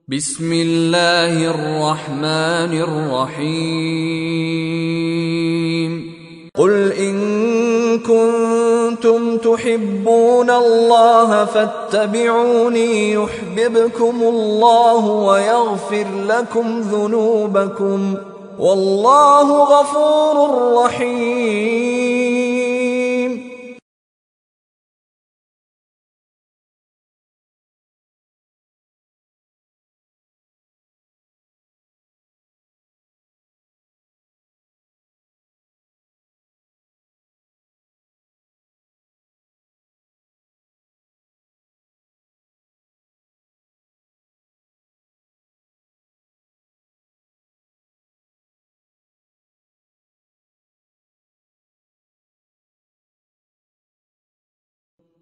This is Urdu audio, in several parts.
بسم اللہ الرحمن الرحیم قل ان کنتم تحبون اللہ فاتبعونی یحببکم اللہ ویغفر لکم ذنوبکم واللہ غفور رحیم۔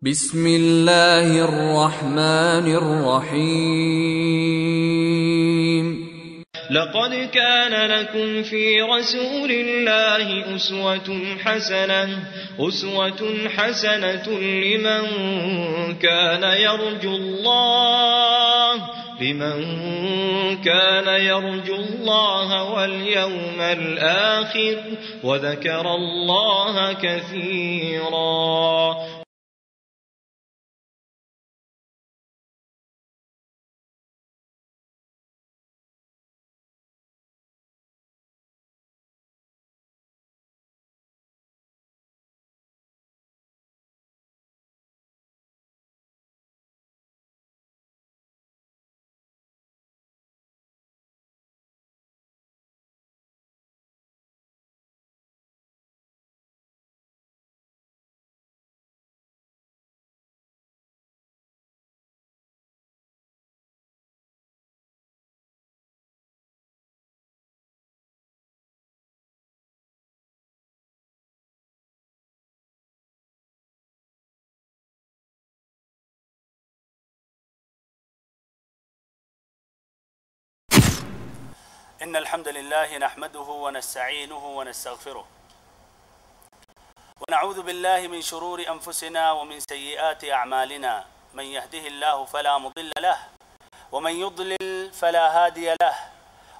بسم اللہ الرحمن الرحیم لقد كان لكم في رسول الله أسوة حسنة لمن كان يرجو الله واليوم الآخر وذكر الله كثيرا۔ إن الحمد لله نحمده ونستعينه ونستغفره ونعوذ بالله من شرور أنفسنا ومن سيئات أعمالنا، من يهده الله فلا مضل له ومن يضلل فلا هادي له،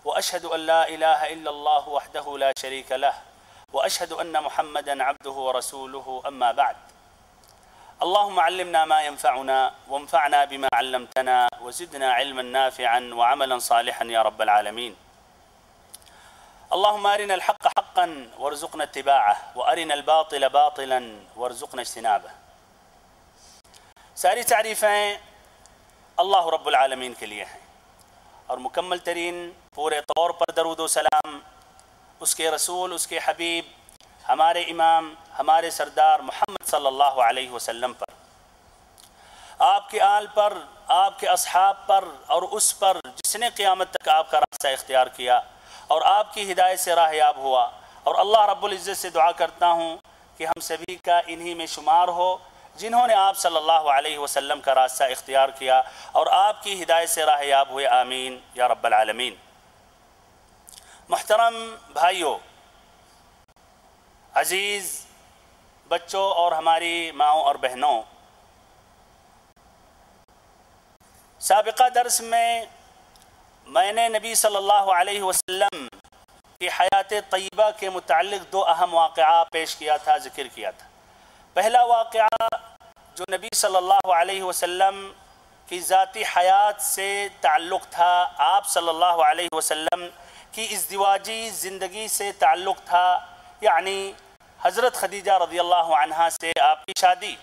وأشهد أن لا إله إلا الله وحده لا شريك له، وأشهد أن محمدا عبده ورسوله، أما بعد. اللهم علمنا ما ينفعنا وانفعنا بما علمتنا وزدنا علما نافعا وعملا صالحا يا رب العالمين. اللهم أرنا الحق حقا وارزقنا اتباعه وأرنا الباطل باطلا وارزقنا اجتنابه۔ ساری تعریفیں اللہ رب العالمین کے لیے ہیں، اور مکمل ترین پورے طور پر درود و سلام اس کے رسول، اس کے حبیب، ہمارے امام، ہمارے سردار محمد صلی اللہ علیہ وسلم پر، آپ کے آل پر، آپ کے اصحاب پر، اور اس پر جس نے قیامت تک آپ کا راستہ اختیار کیا اور آپ کی ہدایت سے راہ یاب ہوا۔ اور اللہ رب العزت سے دعا کرتا ہوں کہ ہم سبھی کا انہی میں شمار ہو جنہوں نے آپ صلی اللہ علیہ وسلم کا راستہ اختیار کیا اور آپ کی ہدایت سے راہ یاب ہوئے، آمین یا رب العالمین۔ محترم بھائیوں، عزیز بچوں اور ہماری ماؤں اور بہنوں، سابقہ درس میں نے نبی صلی اللہ علیہ وسلم کی حیات طیبہ کے متعلق دو اہم واقعہ پیش کیا تھا، ذکر کیا تھا۔ پہلا واقعہ جو نبی صلی اللہ علیہ وسلم کی ذاتی حیات سے تعلق تھا، آپ صلی اللہ علیہ وسلم کی ازدواجی زندگی سے تعلق تھا، یعنی حضرت خدیجہ رضی اللہ عنہا سے آپ کی شادی۔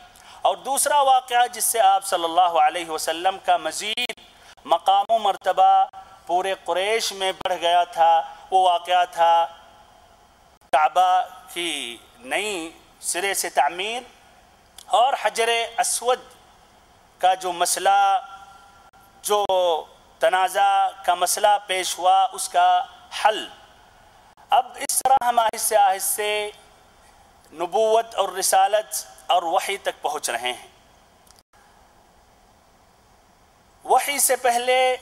اور دوسرا واقعہ جس سے آپ صلی اللہ علیہ وسلم کا مزید مقام و مرتبہ پورے قریش میں بڑھ گیا تھا، وہ واقعہ تھا کعبہ کی نئی سرے سے تعمیر اور حجر اسود کا جو مسئلہ، جو تنازع کا مسئلہ پیش ہوا، اس کا حل۔ اب اس طرح ہم آہستہ آہستہ نبوت اور رسالت اور وحی تک پہنچ رہے ہیں۔ وحی سے پہلے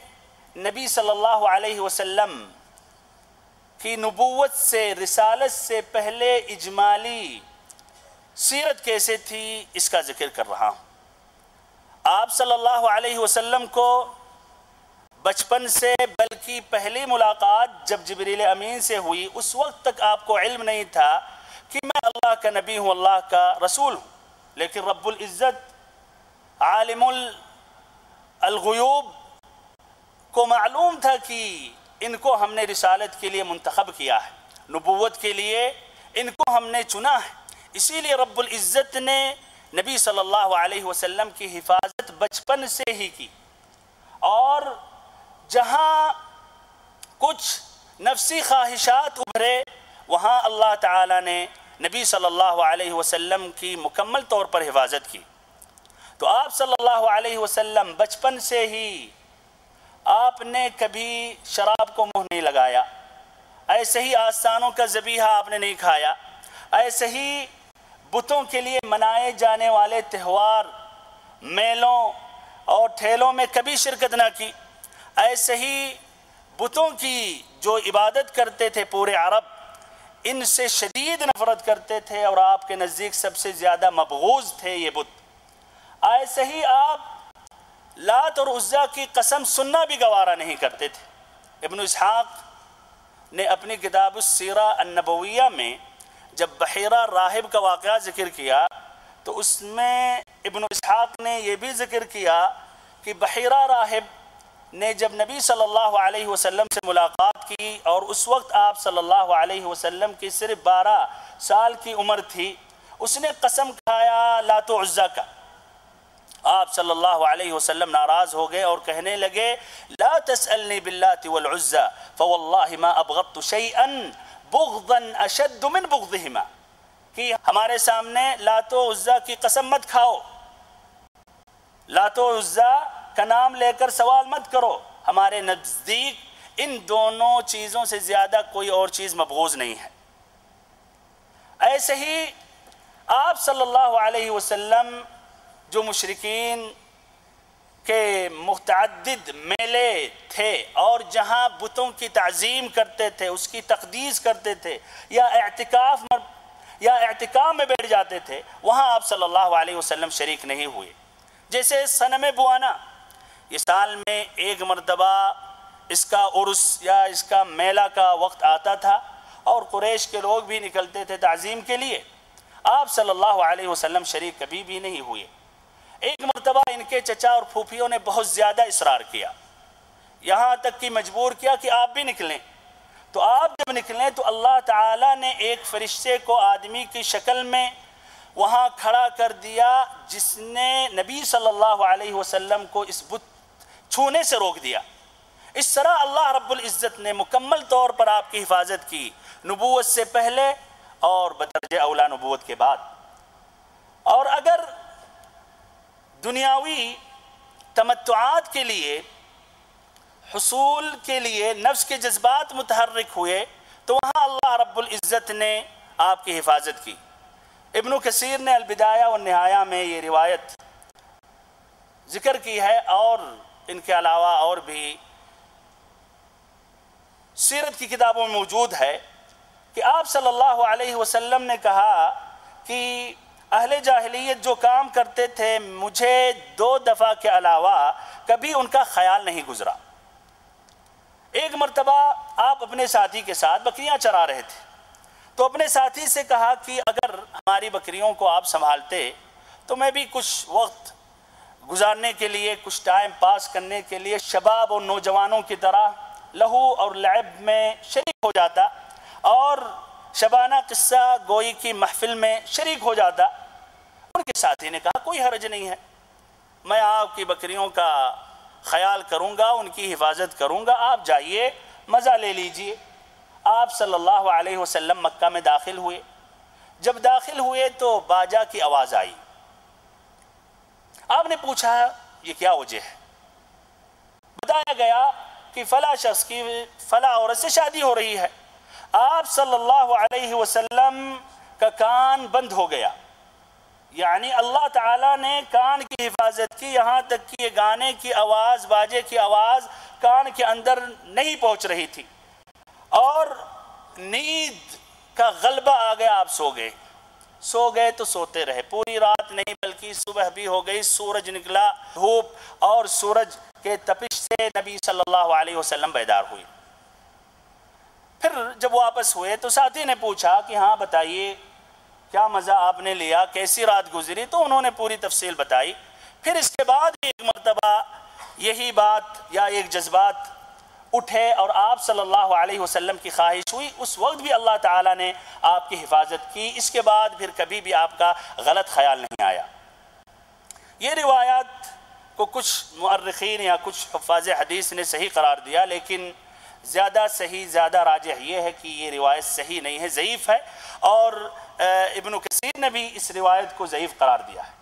نبی صلی اللہ علیہ وسلم کی نبوت سے، رسالت سے پہلے اجمالی سیرت کیسے تھی، اس کا ذکر کر رہا ہوں۔ آپ صلی اللہ علیہ وسلم کو بچپن سے بلکہ پہلی ملاقات جب جبریل امین سے ہوئی اس وقت تک آپ کو علم نہیں تھا کہ میں اللہ کا نبی ہوں، اللہ کا رسول ہوں، لیکن رب العزت عالم الغیوب کو معلوم تھا کہ ان کو ہم نے رسالت کے لیے منتخب کیا ہے، نبوت کے لیے ان کو ہم نے چنا ہے، اسی لیے رب العزت نے نبی صلی اللہ علیہ وسلم کی حفاظت بچپن سے ہی کی، اور جہاں کچھ نفسی خواہشات ابھرے وہاں اللہ تعالیٰ نے نبی صلی اللہ علیہ وسلم کی مکمل طور پر حفاظت کی۔ تو آپ صلی اللہ علیہ وسلم بچپن سے ہی آپ نے کبھی شراب کو منہ نہیں لگایا، ایسے ہی آستانوں کا ذبیحہ آپ نے نہیں کھایا، ایسے ہی بتوں کے لیے منائے جانے والے تہوار، میلوں اور ٹھیلوں میں کبھی شرکت نہ کی، ایسے ہی بتوں کی جو عبادت کرتے تھے پورے عرب ان سے شدید نفرت کرتے تھے اور آپ کے نزدیک سب سے زیادہ مبغوض تھے یہ بت، ایسے ہی آپ لات اور عزا کی قسم سننا بھی گوارا نہیں کرتے تھے۔ ابن اسحاق نے اپنی کتاب السیرہ النبویہ میں جب بحیرہ راہب کا واقعہ ذکر کیا تو اس میں ابن اسحاق نے یہ بھی ذکر کیا کہ بحیرہ راہب نے جب نبی صلی اللہ علیہ وسلم سے ملاقات کی اور اس وقت آپ صلی اللہ علیہ وسلم کی صرف 12 سال کی عمر تھی، اس نے قسم کھایا لات و عزا کا۔ آپ صلی اللہ علیہ وسلم ناراض ہو گئے اور کہنے لگے لا تسألنی باللات والعزا فواللہ ما ابغضت شیئا بغضا اشد من بغضہما، کہ ہمارے سامنے لات و عزا کی قسم مت کھاؤ، لات و عزا کا نام لے کر سوال مت کرو، ہمارے نزدیک ان دونوں چیزوں سے زیادہ کوئی اور چیز مبغوض نہیں ہے۔ ایسے ہی آپ صلی اللہ علیہ وسلم جو مشرکین کے متعدد میلے تھے اور جہاں بتوں کی تعظیم کرتے تھے، اس کی تقدیس کرتے تھے یا اعتکاف میں بیٹھ جاتے تھے، وہاں آپ صلی اللہ علیہ وسلم شریک نہیں ہوئے۔ جیسے صنم بوانا، یہ سال میں ایک مرتبہ اس کا عرس یا اس کا میلہ کا وقت آتا تھا اور قریش کے لوگ بھی نکلتے تھے تعظیم کے لیے، آپ صلی اللہ علیہ وسلم شریک کبھی بھی نہیں ہوئے۔ ایک مرتبہ ان کے چچا اور پھوپھیوں نے بہت زیادہ اصرار کیا، یہاں تک کہ مجبور کیا کہ آپ بھی نکلیں۔ تو آپ جب نکلیں تو اللہ تعالیٰ نے ایک فرشتے کو آدمی کی شکل میں وہاں کھڑا کر دیا جس نے نبی صلی اللہ علیہ وسلم کو اس بت چھونے سے روک دیا۔ اس طرح اللہ رب العزت نے مکمل طور پر آپ کی حفاظت کی، نبوت سے پہلے اور بدرجہ اولا نبوت کے بعد۔ اور اگر دنیاوی تمتعات کے لیے، حصول کے لیے نفس کے جذبات متحرک ہوئے تو وہاں اللہ رب العزت نے آپ کی حفاظت کی۔ ابن کثیر نے البدایہ والنہایہ میں یہ روایت ذکر کی ہے، اور ان کے علاوہ اور بھی سیرت کی کتابوں میں موجود ہے کہ آپ صلی اللہ علیہ وسلم نے کہا کہ اہل جاہلیت جو کام کرتے تھے مجھے 2 دفعہ کے علاوہ کبھی ان کا خیال نہیں گزرا۔ ایک مرتبہ آپ اپنے ساتھی کے ساتھ بکریاں چرا رہے تھے تو اپنے ساتھی سے کہا کہ اگر ہماری بکریوں کو آپ سنبھالتے تو میں بھی کچھ وقت گزارنے کے لیے، کچھ ٹائم پاس کرنے کے لیے شباب اور نوجوانوں کی طرح لہو اور لعب میں شریک ہو جاتا اور شبانہ قصہ گوئی کی محفل میں شریک ہو جاتا۔ ان کے ساتھی نے کہا کوئی حرج نہیں ہے، میں آپ کی بکریوں کا خیال کروں گا، ان کی حفاظت کروں گا، آپ جائیے مزہ لے لیجئے۔ آپ صلی اللہ علیہ وسلم مکہ میں داخل ہوئے۔ جب داخل ہوئے تو باجا کی آواز آئی۔ آپ نے پوچھا یہ کیا وجہ ہے؟ بتایا گیا کہ فلاں شخص کی فلاں عورت سے شادی ہو رہی ہے۔ آپ صلی اللہ علیہ وسلم کا کان بند ہو گیا، یعنی اللہ تعالیٰ نے کان کی حفاظت کی، یہاں تک کہ یہ گانے کی آواز، باجے کی آواز کان کے اندر نہیں پہنچ رہی تھی، اور نیند کا غلبہ آ گیا۔ آپ سو گئے تو سوتے رہے، پوری رات نہیں بلکہ صبح بھی ہو گئی، سورج نکلا، دھوپ اور سورج کے تپش سے نبی صلی اللہ علیہ وسلم بیدار ہوئی۔ پھر جب واپس ہوئے تو ساتھی نے پوچھا کہ ہاں بتائیے کیا مزہ آپ نے لیا، کیسی رات گزری؟ تو انہوں نے پوری تفصیل بتائی۔ پھر اس کے بعد ایک مرتبہ یہی بات یا ایک جذبات اٹھے اور آپ صلی اللہ علیہ وسلم کی خواہش ہوئی، اس وقت بھی اللہ تعالیٰ نے آپ کی حفاظت کی۔ اس کے بعد پھر کبھی بھی آپ کا غلط خیال نہیں آیا۔ یہ روایات کو کچھ مؤرخین یا کچھ حفاظ حدیث نے صحیح قرار دیا، لیکن زیادہ صحیح، زیادہ راجح یہ ہے کہ یہ روایت صحیح نہیں ہے، ضعیف ہے، اور ابن کثیر نے بھی اس روایت کو ضعیف قرار دیا ہے۔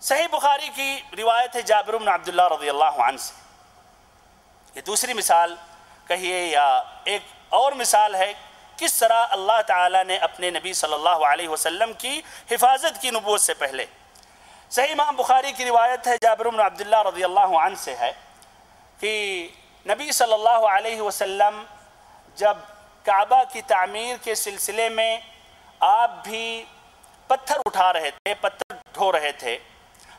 صحیح بخاری کی روایت ہے جابر بن عبداللہ رضی اللہ عنہ سے۔ یہ دوسری مثال کہیے یا ایک اور مثال ہے کس طرح اللہ تعالیٰ نے اپنے نبی صلی اللہ علیہ وسلم کی حفاظت کی نبوت سے پہلے۔ صحیح امام بخاری کی روایت ہے جابر بن عبداللہ رضی اللہ عنہ سے ہے کہ نبی صلی اللہ علیہ وسلم جب کعبہ کی تعمیر کے سلسلے میں آپ بھی پتھر اٹھا رہے تھے، پتھر ڈھو رہے تھے،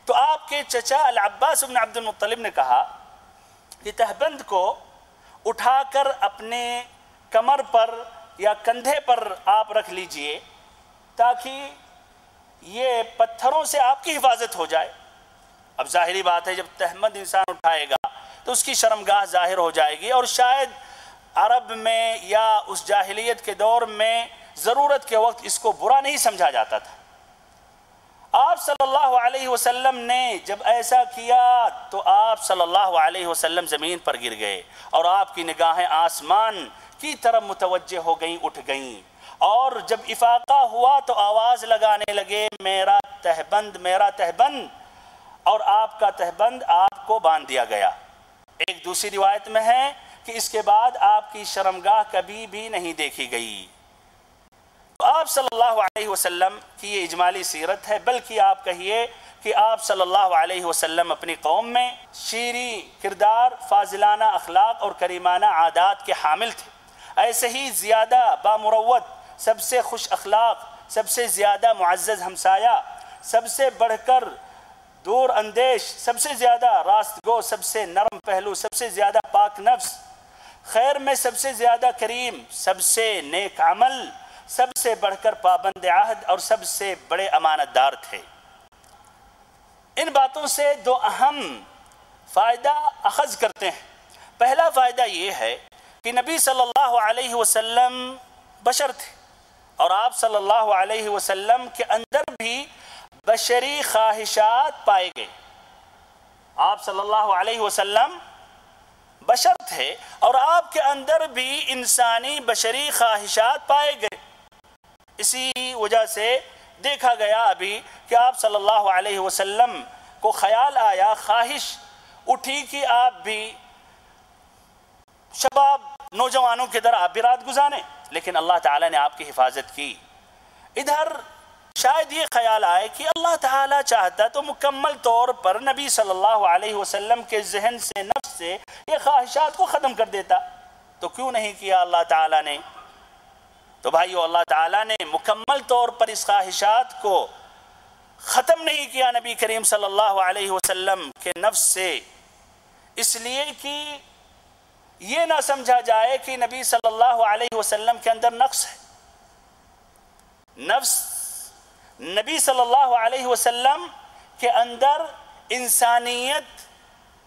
تو آپ کے چچا العباس بن عبد المطلب نے کہا کہ تہبند کو اٹھا کر اپنے کمر پر یا کندھے پر آپ رکھ لیجئے تاکہ یہ پتھروں سے آپ کی حفاظت ہو جائے۔ اب ظاہری بات ہے جب تہمد انسان اٹھائے گا تو اس کی شرمگاہ ظاہر ہو جائے گی، اور شاید عرب میں یا اس جاہلیت کے دور میں ضرورت کے وقت اس کو برا نہیں سمجھا جاتا تھا۔ آپ صلی اللہ علیہ وسلم نے جب ایسا کیا تو آپ صلی اللہ علیہ وسلم زمین پر گر گئے اور آپ کی نگاہیں آسمان کی طرف متوجہ ہو گئیں، اٹھ گئیں، اور جب افاقہ ہوا تو آواز لگانے لگے میرا تہبند، میرا تہبند، اور آپ کا تہبند آپ کو باندھ دیا گیا۔ ایک دوسری روایت میں ہے کہ اس کے بعد آپ کی شرمگاہ کبھی بھی نہیں دیکھی گئی۔ تو آپ صلی اللہ علیہ وسلم کی یہ اجمالی سیرت ہے، بلکہ آپ کہیے کہ آپ صلی اللہ علیہ وسلم اپنی قوم میں شیریں کردار، فاضلانہ اخلاق اور کریمانہ عادات کے حامل تھے۔ ایسے ہی زیادہ بامروت، سب سے خوش اخلاق، سب سے زیادہ معزز ہمسایہ، سب سے بڑھ کر دور اندیش، سب سے زیادہ راست گو، سب سے نرم پہلو، سب سے زیادہ پاک نفس، خیر میں سب سے زیادہ کریم، سب سے نیک عمل، سب سے بڑھ کر پابند عہد اور سب سے بڑے امانت دار تھے۔ ان باتوں سے دو اہم فائدہ اخذ کرتے ہیں۔ پہلا فائدہ یہ ہے کہ نبی صلی اللہ علیہ وسلم بشر تھے، اور آپ صلی اللہ علیہ وسلم کے اندر بھی بشری خواہشات پائے گئے۔ آپ صلی اللہ علیہ وسلم بشر تھے اور آپ کے اندر بھی انسانی بشری خواہشات پائے گئے۔ اسی وجہ سے دیکھا گیا ابھی کہ آپ صلی اللہ علیہ وسلم کو خیال آیا، خواہش اٹھی کہ آپ بھی شباب نوجوانوں کی طرح آپ بھی رات گزاریں، لیکن اللہ تعالیٰ نے آپ کی حفاظت کی۔ ادھر شاید یہ خیال آئے کہ اللہ تعالیٰ چاہتا تو مکمل طور پر نبی صلی اللہ علیہ وسلم کے ذہن سے، نفس سے یہ خواہشات کو ختم کر دیتا، تو کیوں نہیں کیا اللہ تعالیٰ نے؟ تو بھائیو، اللہ تعالیٰ نے مکمل طور پر اس خواہشات کو ختم نہیں کیا نبی کریم صلی اللہ علیہ وسلم کے نفس سے، اس لیے کہ یہ نہ سمجھا جائے کہ نبی صلی اللہ علیہ وسلم کے اندر نقص ہے۔ نفس نبی صلی اللہ علیہ وسلم کے اندر انسانیت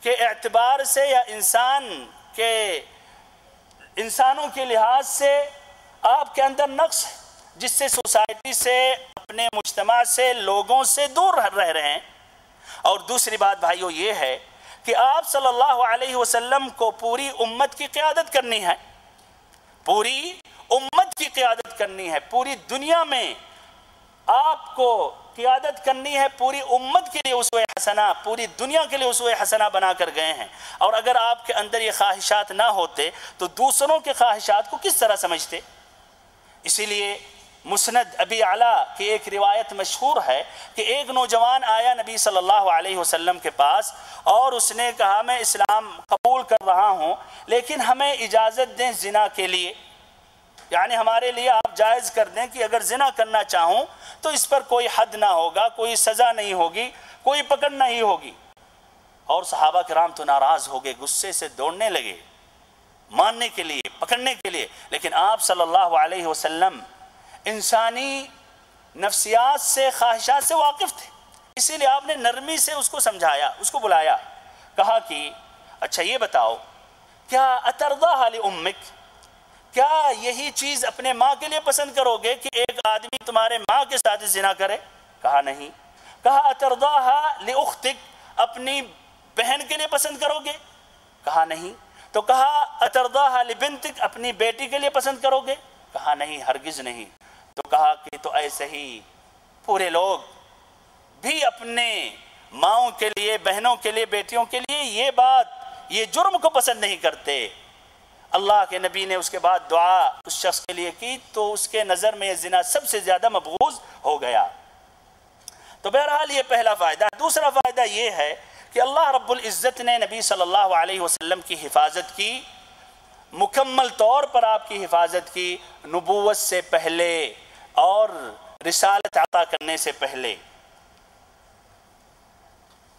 کے اعتبار سے یا انسانوں کے لحاظ سے آپ کے اندر نقص ہے، جس سے سوسائٹی سے، اپنے مجتمع سے، لوگوں سے دور رہ رہے ہیں۔ اور دوسری بات بھائیو یہ ہے کہ آپ صلی اللہ علیہ وسلم کو پوری امت کی قیادت کرنی ہے، پوری امت کی قیادت کرنی ہے، پوری دنیا میں آپ کو قیادت کرنی ہے، پوری امت کے لیے اسوہ حسنہ، پوری دنیا کے لیے اسوہ حسنہ بنا کر گئے ہیں۔ اور اگر آپ کے اندر یہ خواہشات نہ ہوتے تو دوسروں کے خواہشات کو کس طرح سمجھتے؟ اسی لیے مسند ابی اعلیٰ کی ایک روایت مشہور ہے کہ ایک نوجوان آیا نبی صلی اللہ علیہ وسلم کے پاس اور اس نے کہا میں اسلام قبول کر رہا ہوں، لیکن ہمیں اجازت دیں زنا کے لیے، یعنی ہمارے لیے آپ جائز کر دیں کہ اگر زنا کرنا چاہوں تو اس پر کوئی حد نہ ہوگا، کوئی سزا نہیں ہوگی، کوئی پکڑ نہیں ہوگی۔ اور صحابہ کرام تو ناراض ہو گئے، غصے سے دوڑنے لگے ماننے کے لیے، پکڑنے کے لیے. لیکن آپ صلی اللہ علیہ وسلم انسانی نفسیات سے، خواہشات سے واقف تھے، اسی لیے آپ نے نرمی سے اس کو سمجھایا، اس کو بلایا، کہا کہ اچھا یہ بتاؤ کیا اترضاها لأمک، کیا یہی چیز اپنے ماں کے لیے پسند کرو گے کہ ایک آدمی تمہارے ماں کے ساتھ زنا کرے؟ کہا نہیں. کہا اترضاها لأختک، اپنی بہن کے لیے پسند کرو گے؟ کہا نہیں. تو کہا اترضاها لبنتک، اپنی بیٹی کے لیے پسند کرو گے؟ کہا نہیں، ہرگز نہیں. تو کہا کہ تو ایسے ہی پورے لوگ بھی اپنے ماؤں کے لیے، بہنوں کے لیے، بیٹیوں کے لیے یہ بات، یہ جرم کو پسند نہیں کرتے. اللہ کے نبی نے اس کے بعد دعا اس شخص کے لیے کی تو اس کے نظر میں یہ زنا سب سے زیادہ مبغوض ہو گیا. تو بہرحال یہ پہلا فائدہ. دوسرا فائدہ یہ ہے کہ اللہ رب العزت نے نبی صلی اللہ علیہ وسلم کی حفاظت کی، مکمل طور پر آپ کی حفاظت کی، نبوت سے پہلے اور رسالت عطا کرنے سے پہلے.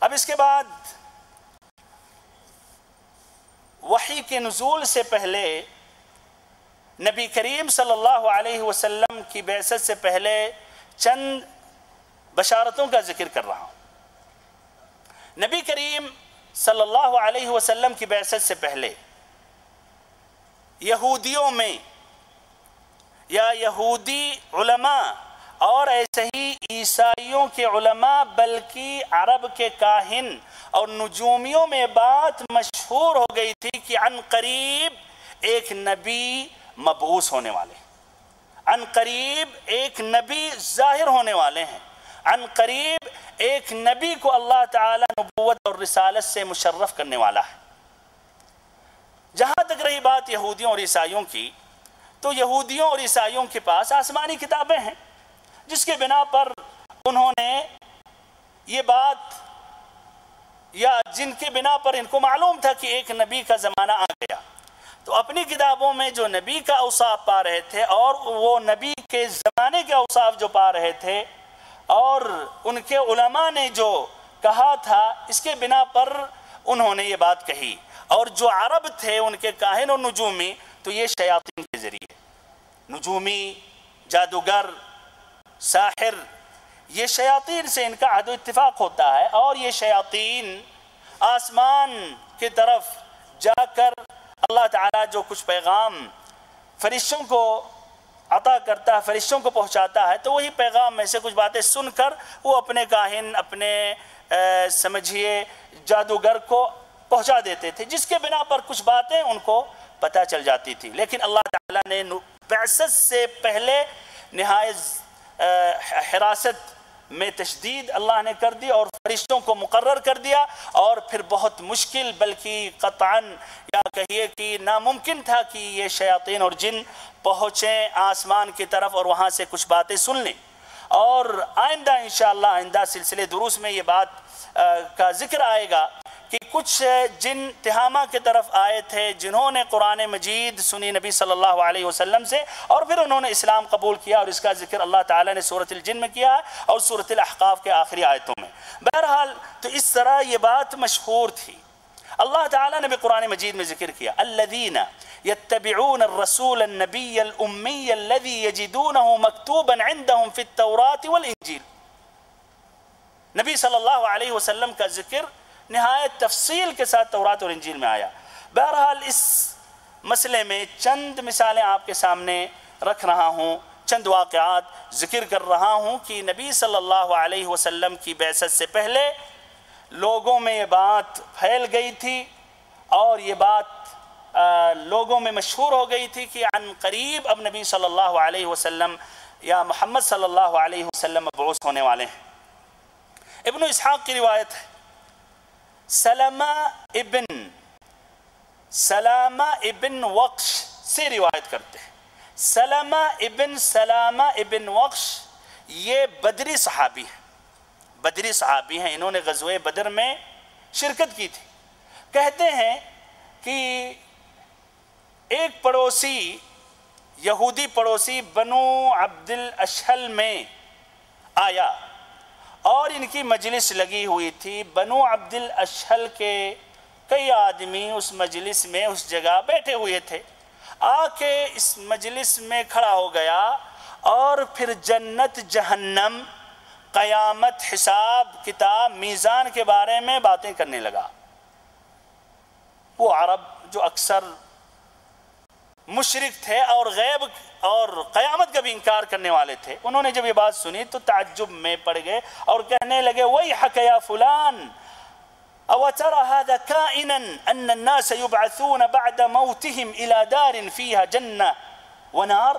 اب اس کے بعد وحی کے نزول سے پہلے، نبی کریم صلی اللہ علیہ وسلم کی بعثت سے پہلے چند بشارتوں کا ذکر کر رہا ہوں. نبی کریم صلی اللہ علیہ وسلم کی بعثت سے پہلے یہودیوں میں یا یہودی علماء اور ایسے ہی عیسائیوں کے علماء، بلکہ عرب کے کاہن اور نجومیوں میں بات مشہور ہو گئی تھی کہ عن قریب ایک نبی مبعوث ہونے والے ہیں، عن قریب ایک نبی ظاہر ہونے والے ہیں، عن قریب ایک نبی کو اللہ تعالی نبوت اور رسالت سے مشرف کرنے والا ہے. جہاں تک رہی بات یہودیوں اور عیسائیوں کی، تو یہودیوں اور عیسائیوں کے پاس آسمانی کتابیں ہیں جس کے بنا پر انہوں نے یہ بات، یا جن کے بنا پر ان کو معلوم تھا کہ ایک نبی کا زمانہ آ گیا، تو اپنی کتابوں میں جو نبی کا اوصاف پا رہے تھے اور وہ نبی کے زمانے کے اوصاف جو پا رہے تھے اور ان کے علماء نے جو کہا تھا، اس کے بنا پر انہوں نے یہ بات کہی. اور جو عرب تھے ان کے کاہن اور نجومی، تو یہ شیاطین کے ذریعے، نجومی، جادوگر، ساحر، یہ شیاطین سے ان کا عہد و اتفاق ہوتا ہے. اور یہ شیاطین آسمان کی طرف جا کر اللہ تعالیٰ جو کچھ پیغام فرشتوں کو عطا کرتا ہے، فرشتوں کو پہنچاتا ہے، تو وہی پیغام میں سے کچھ باتیں سن کر وہ اپنے کاہن، اپنے سمجھیے جادوگر کو پہنچا دیتے تھے، جس کے بنا پر کچھ باتیں ان کو پتہ چل جاتی تھی. لیکن اللہ تعالیٰ نے بعثت سے پہلے نہایت حراست میں تشدید اللہ نے کر دی اور فرشتوں کو مقرر کر دیا، اور پھر بہت مشکل، بلکہ قطعاً یا کہیے کہ ناممکن تھا کہ یہ شیاطین اور جن پہنچیں آسمان کی طرف اور وہاں سے کچھ باتیں سن لیں. اور آئندہ انشاءاللہ آئندہ سلسلے دروس میں یہ بات کا ذکر آئے گا کہ کچھ جن تہامہ کی طرف آئے تھے، جنہوں نے قرآن مجید سنی نبی صلی اللہ علیہ وسلم سے، اور پھر انہوں نے اسلام قبول کیا، اور اس کا ذکر اللہ تعالیٰ نے سورۃ الجن میں کیا ہے اور سورۃ الاحقاف کے آخری آیتوں میں. بہرحال تو اس طرح یہ بات مشہور تھی. اللہ تعالیٰ نے بھی قرآن مجید میں ذکر کیا، الذین یتبعون الرسول النبی الامی الذی یجدونہ مکتوبا عندہم فی التوراۃ والانجیل. نبی صلی اللہ علیہ وسلم کا ذکر نہایت تفصیل کے ساتھ تورات اور انجیل میں آیا. بہرحال اس مسئلے میں چند مثالیں آپ کے سامنے رکھ رہا ہوں، چند واقعات ذکر کر رہا ہوں کہ نبی صلی اللہ علیہ وسلم کی بعثت سے پہلے لوگوں میں یہ بات پھیل گئی تھی اور یہ بات لوگوں میں مشہور ہو گئی تھی کہ عن قریب اب نبی صلی اللہ علیہ وسلم یا محمد صلی اللہ علیہ وسلم مبعوث ہونے والے ہیں. ابن اسحاق کی روایت ہے، سلامہ ابن وقش سے روایت کرتے ہیں. سلامہ ابن وقش یہ بدری صحابی ہیں، انہوں نے غزوہ بدر میں شرکت کی تھی. کہتے ہیں کہ ایک پڑوسی، یہودی پڑوسی بنو عبد الاشہل میں آیا اور ان کی مجلس لگی ہوئی تھی. بنو عبد الاشہل کے کئی آدمی اس مجلس میں اس جگہ بیٹھے ہوئے تھے. آ کے اس مجلس میں کھڑا ہو گیا اور پھر جنت جہنم، قیامت، حساب کتاب، میزان کے بارے میں باتیں کرنے لگا. وہ عرب جو اکثر مشرک تھے اور غیب اور قیامت کا بھی انکار کرنے والے تھے، انہوں نے جب یہ بات سنی تو تعجب میں پڑ گئے اور کہنے لگے ویحک یا فلان او ترى هذا كائنا ان الناس يبعثون بعد موتهم الى دار فيها جنة ونار،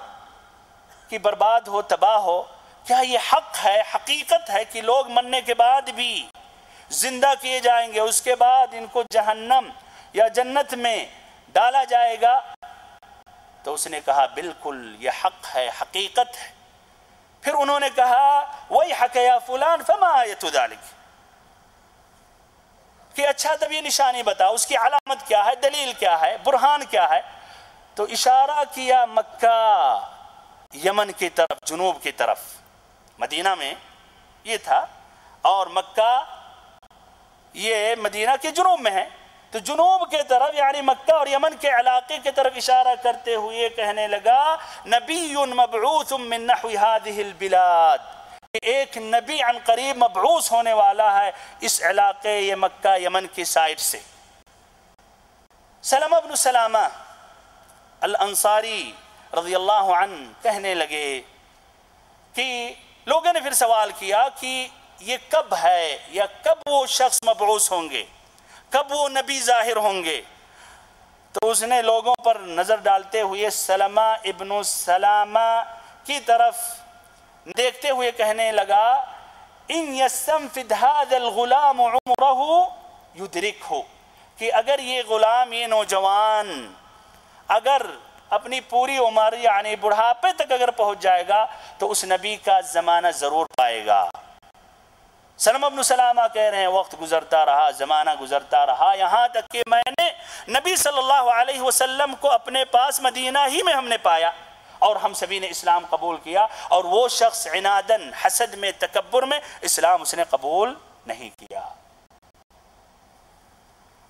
کہ برباد ہو، تباہ ہو، کیا یہ حق ہے، حقیقت ہے کہ لوگ مرنے کے بعد بھی زندہ کیے جائیں گے، اس کے بعد ان کو جہنم یا جنت میں ڈالا جائے گا؟ تو اس نے کہا بالکل یہ حق ہے، حقیقت ہے. پھر انہوں نے کہا ویحک یا فلان فما آیت ذلک، کہ اچھا تب یہ نشانی بتا، اس کی علامت کیا ہے، دلیل کیا ہے، برہان کیا ہے؟ تو اشارہ کیا مکہ یمن کی طرف، جنوب کی طرف. مدینہ میں یہ تھا اور مکہ یہ مدینہ کے جنوب میں ہے، تو جنوب کے طرف یعنی مکہ اور یمن کے علاقے کی طرف اشارہ کرتے ہوئے کہنے لگا نبی مبعوث من نحو هذه البلاد، ایک نبی عن قریب مبعوث ہونے والا ہے اس علاقے یہ مکہ یمن کی سائٹ سے. سلمہ بن سلامہ الانصاری رضی اللہ عنہ کہنے لگے کہ لوگوں نے پھر سوال کیا کہ یہ کب ہے یا کب وہ شخص مبعوث ہوں گے، کب وہ نبی ظاہر ہوں گے؟ تو اس نے لوگوں پر نظر ڈالتے ہوئے سلمہ ابن سلامہ کی طرف دیکھتے ہوئے کہنے لگا ان یستنفد هذا الغلام عمره یدرکہ، کہ اگر یہ غلام، یہ نوجوان اگر اپنی پوری عمر یعنی بڑھاپے تک اگر پہنچ جائے گا تو اس نبی کا زمانہ ضرور پائے گا. سلمہ بن سلامہ کہہ رہے ہیں وقت گزرتا رہا، زمانہ گزرتا رہا، یہاں تک کہ میں نے نبی صلی اللہ علیہ وسلم کو اپنے پاس مدینہ ہی میں ہم نے پایا اور ہم سبھی نے اسلام قبول کیا، اور وہ شخص عنادن، حسد میں، تکبر میں اسلام اس نے قبول نہیں کیا.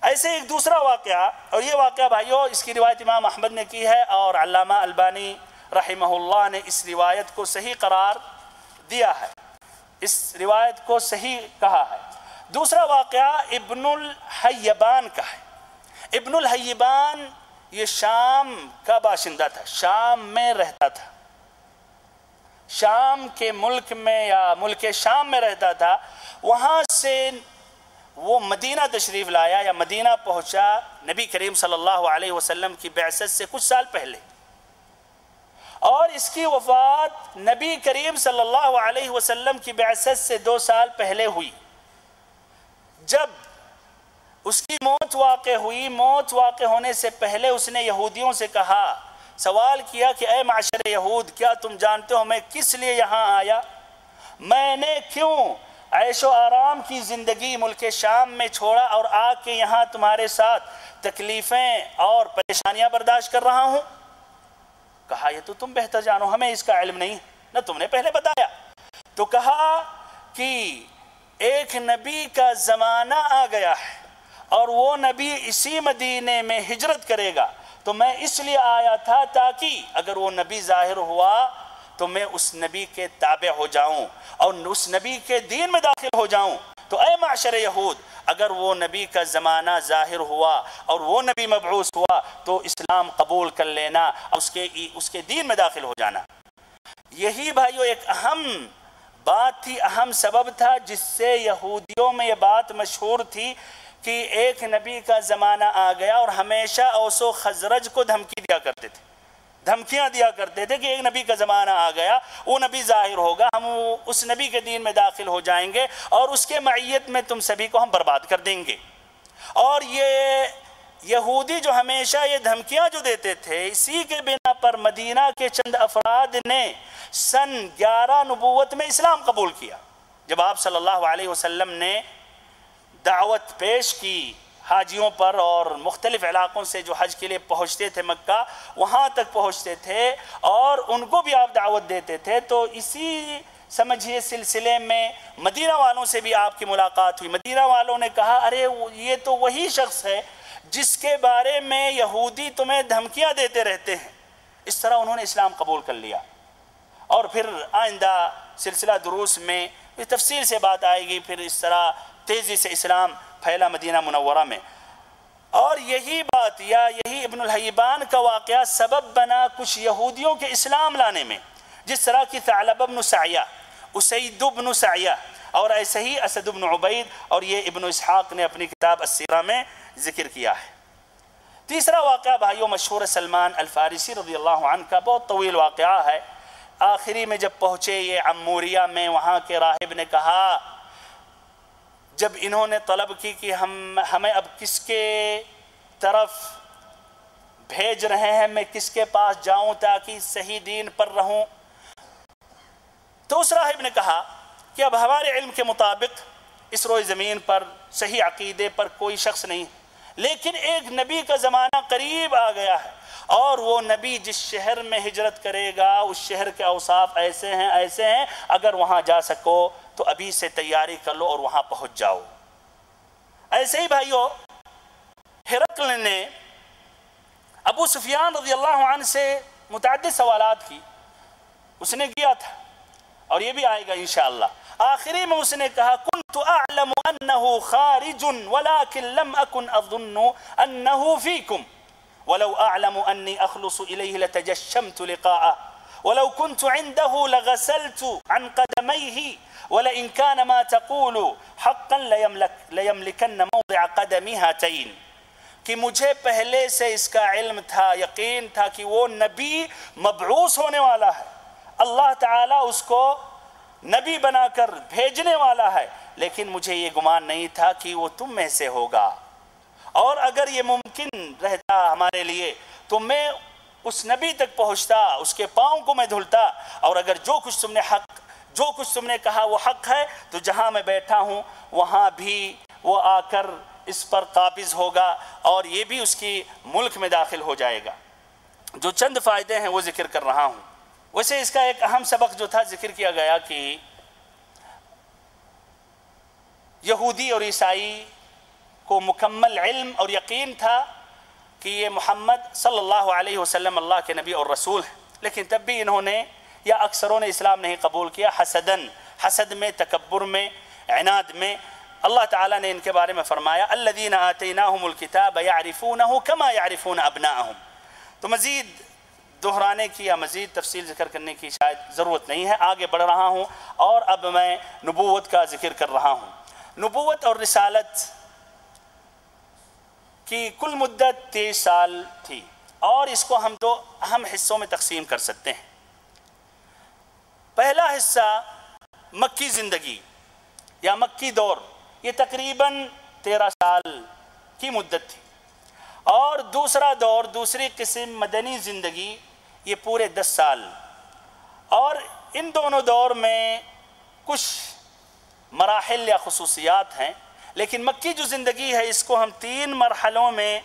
ایسے ایک دوسرا واقعہ، اور یہ واقعہ بھائیو اس کی روایت امام احمد نے کی ہے اور علامہ البانی رحمہ اللہ نے اس روایت کو صحیح قرار دیا ہے، اس روایت کو صحیح کہا ہے. دوسرا واقعہ ابن الحیبان کا ہے. ابن الحیبان یہ شام کا باشندہ تھا، شام میں رہتا تھا، شام کے ملک میں یا ملک شام میں رہتا تھا. وہاں سے وہ مدینہ تشریف لایا یا مدینہ پہنچا نبی کریم صلی اللہ علیہ وسلم کی بعثت سے کچھ سال پہلے، اور اس کی وفات نبی کریم صلی اللہ علیہ وسلم کی بعثت سے 2 سال پہلے ہوئی. جب اس کی موت واقع ہوئی، موت واقع ہونے سے پہلے اس نے یہودیوں سے کہا، سوال کیا کہ اے معاشر یہود، کیا تم جانتے ہو میں کس لیے یہاں آیا؟ میں نے کیوں عیش و آرام کی زندگی ملک شام میں چھوڑا اور آ کے یہاں تمہارے ساتھ تکلیفیں اور پریشانیاں برداشت کر رہا ہوں؟ کہا یہ تو تم بہتر جانو، ہمیں اس کا علم نہیں، نہ تم نے پہلے بتایا. تو کہا کہ ایک نبی کا زمانہ آ گیا ہے اور وہ نبی اسی مدینے میں ہجرت کرے گا، تو میں اس لیے آیا تھا تاکہ اگر وہ نبی ظاہر ہوا تو میں اس نبی کے تابع ہو جاؤں اور اس نبی کے دین میں داخل ہو جاؤں. تو اے معاشر یہود، اگر وہ نبی کا زمانہ ظاہر ہوا اور وہ نبی مبعوث ہوا تو اسلام قبول کر لینا، اس کے دین میں داخل ہو جانا. یہی بھائیو ایک اہم بات تھی، اہم سبب تھا جس سے یہودیوں میں یہ بات مشہور تھی کہ ایک نبی کا زمانہ آ گیا، اور ہمیشہ اوس و خزرج کو دھمکی دیا کرتے تھے، دھمکیاں دیا کرتے تھے کہ ایک نبی کا زمانہ آ گیا، وہ نبی ظاہر ہوگا، ہم اس نبی کے دین میں داخل ہو جائیں گے اور اس کے معیت میں تم سبھی کو ہم برباد کر دیں گے. اور یہ یہودی جو ہمیشہ یہ دھمکیاں جو دیتے تھے، اسی کے بنا پر مدینہ کے چند افراد نے سن 11 نبوت میں اسلام قبول کیا. جب آپ صلی اللہ علیہ وسلم نے دعوت پیش کی حاجیوں پر اور مختلف علاقوں سے جو حج کے لیے پہنچتے تھے مکہ، وہاں تک پہنچتے تھے اور ان کو بھی آپ دعوت دیتے تھے، تو اسی سمجھیے سلسلے میں مدینہ والوں سے بھی آپ کی ملاقات ہوئی. مدینہ والوں نے کہا ارے یہ تو وہی شخص ہے جس کے بارے میں یہودی تمہیں دھمکیاں دیتے رہتے ہیں. اس طرح انہوں نے اسلام قبول کر لیا. اور پھر آئندہ سلسلہ دروس میں تفصیل سے بات آئے گی. پھر اس طرح تیزی سے اسلام پھیلا مدینہ منورہ میں. اور یہی بات یا یہی ابن الحیبان کا واقعہ سبب بنا کچھ یہودیوں کے اسلام لانے میں، جس طرح کی ثعلبہ بن سعیہ، اسید بن سعیہ، اور ایسے ہی اسد بن عبید، اور یہ ابن اسحاق نے اپنی کتاب السیرہ میں ذکر کیا ہے. تیسرا واقعہ بھائیوں مشہور سلمان الفارسی رضی اللہ عنہ کا بہت طویل واقعہ ہے. آخری میں جب پہنچے یہ عموریہ میں، وہاں کے راہب نے کہا، جب انہوں نے طلب کی کہ ہمیں اب کس کے طرف بھیج رہے ہیں، میں کس کے پاس جاؤں تاکہ صحیح دین پر رہوں، تو اس راہب نے کہا کہ اب ہمارے علم کے مطابق اس روئے زمین پر صحیح عقیدے پر کوئی شخص نہیں، لیکن ایک نبی کا زمانہ قریب آ گیا ہے، اور وہ نبی جس شہر میں ہجرت کرے گا اس شہر کے اوصاف ایسے ہیں، اگر وہاں جا سکو تو ابھی سے تیاری کر لو اور وہاں پہنچ جاؤ. ایسے ہی بھائیو ہرقل نے ابو سفیان رضی اللہ عنہ سے متعدد سوالات کی، اس نے کیا تھا اور یہ بھی آئے گا انشاءاللہ. آخری میں اس نے کہا كنت اعلم انه خارج ولكن لم اكن اظن انه فيكم ولو اعلم اني اخلص اليه لتجشمت لقاءه ولو كنت عنده لغسلت عن قدميه ولئن كان ما تقول حقا ليملكن موضع قدمي هاتين. کہ مجھے پہلے سے اس کا علم تھا، یقین تھا کہ وہ نبی مبعوث ہونے والا ہے، اللہ تعالیٰ اس کو نبی بنا کر بھیجنے والا ہے، لیکن مجھے یہ گمان نہیں تھا کہ وہ تم میں سے ہوگا. اور اگر یہ ممکن رہتا ہمارے لیے تو میں اس نبی تک پہنچتا، اس کے پاؤں کو میں دھلتا، اور اگر جو کچھ تم نے کہا وہ حق ہے تو جہاں میں بیٹھا ہوں وہاں بھی وہ آ کر اس پر قابض ہوگا اور یہ بھی اس کی ملک میں داخل ہو جائے گا. جو چند فائدے ہیں وہ ذکر کر رہا ہوں. ویسے اس کا ایک اہم سبق جو تھا ذکر کیا گیا کہ یہودی اور عیسائی کو مکمل علم اور یقین تھا کہ یہ محمد صلی اللہ علیہ وسلم اللہ کے نبی اور رسول ہیں، لیکن تب بھی انہوں نے یا اکثروں نے اسلام نہیں قبول کیا، حسد میں، تکبر میں، عناد میں. اللہ تعالیٰ نے ان کے بارے میں فرمایا الذین آتیناہم الکتاب یعرفونہ کما یعرفون ابناءہم. تو مزید دہرانے کی یا مزید تفصیل ذکر کرنے کی شاید ضرورت نہیں ہے، آگے بڑھ رہا ہوں اور اب میں نبوت کا ذکر کر رہا ہوں. نبوت اور رسالت کی کل مدت 23 سال تھی، اور اس کو ہم دو اہم حصوں میں تقسیم کر سکتے ہیں. پہلا حصہ مکی زندگی یا مکی دور، یہ تقریباً 13 سال کی مدت تھی، اور دوسرا دور، دوسری قسم مدنی زندگی، یہ پورے 10 سال. اور ان دونوں دور میں کچھ مراحل یا خصوصیات ہیں، لیکن مکی جو زندگی ہے اس کو ہم 3 مرحلوں میں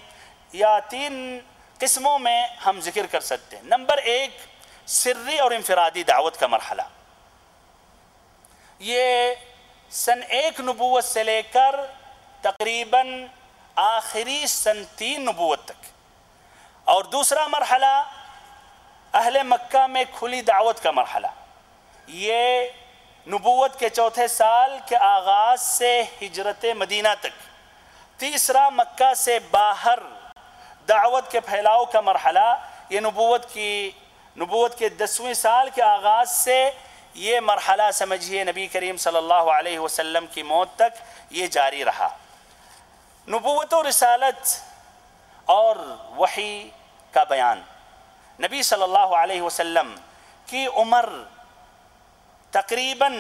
یا 3 قسموں میں ہم ذکر کر سکتے ہیں. نمبر 1 سری اور انفرادی دعوت کا مرحلہ. یہ سن 1 نبوت سے لے کر تقریباً آخری سن 3 نبوت تک. اور دوسرا مرحلہ اہل مکہ میں کھلی دعوت کا مرحلہ، یہ نبوت کے 4تھے سال کے آغاز سے ہجرت مدینہ تک. تیسرا مکہ سے باہر دعوت کے پھیلاؤ کا مرحلہ، یہ نبوت کے 10ویں سال کے آغاز سے یہ مرحلہ سمجھیے نبی کریم صلی اللہ علیہ وسلم کی موت تک یہ جاری رہا. نبوت و رسالت اور وحی کا بیان. نبی صلی اللہ علیہ وسلم کی عمر تقریباً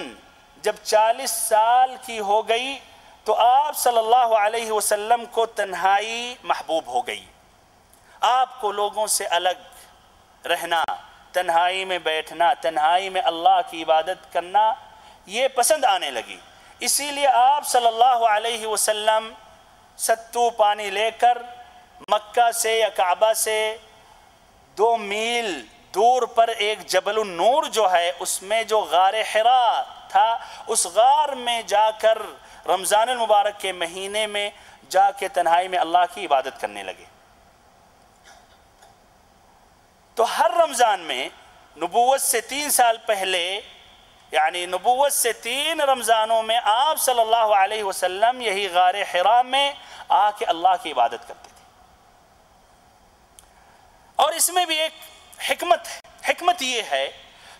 جب 40 سال کی ہو گئی تو آپ صلی اللہ علیہ وسلم کو تنہائی محبوب ہو گئی. آپ کو لوگوں سے الگ رہنا، تنہائی میں بیٹھنا، تنہائی میں اللہ کی عبادت کرنا یہ پسند آنے لگی. اسی لیے آپ صلی اللہ علیہ وسلم ستو پانی لے کر مکہ سے یا کعبہ سے 2 میل دور پر ایک جبل النور جو ہے اس میں جو غار حرا تھا، اس غار میں جا کر رمضان المبارک کے مہینے میں جا کے تنہائی میں اللہ کی عبادت کرنے لگے۔ تو ہر رمضان میں نبوت سے 3 سال پہلے، یعنی نبوت سے 3 رمضانوں میں آپ صلی اللہ علیہ وسلم یہی غار حرا میں آ کے اللہ کی عبادت کرتے تھے۔ اور اس میں بھی ایک حکمت ہے، حکمت یہ ہے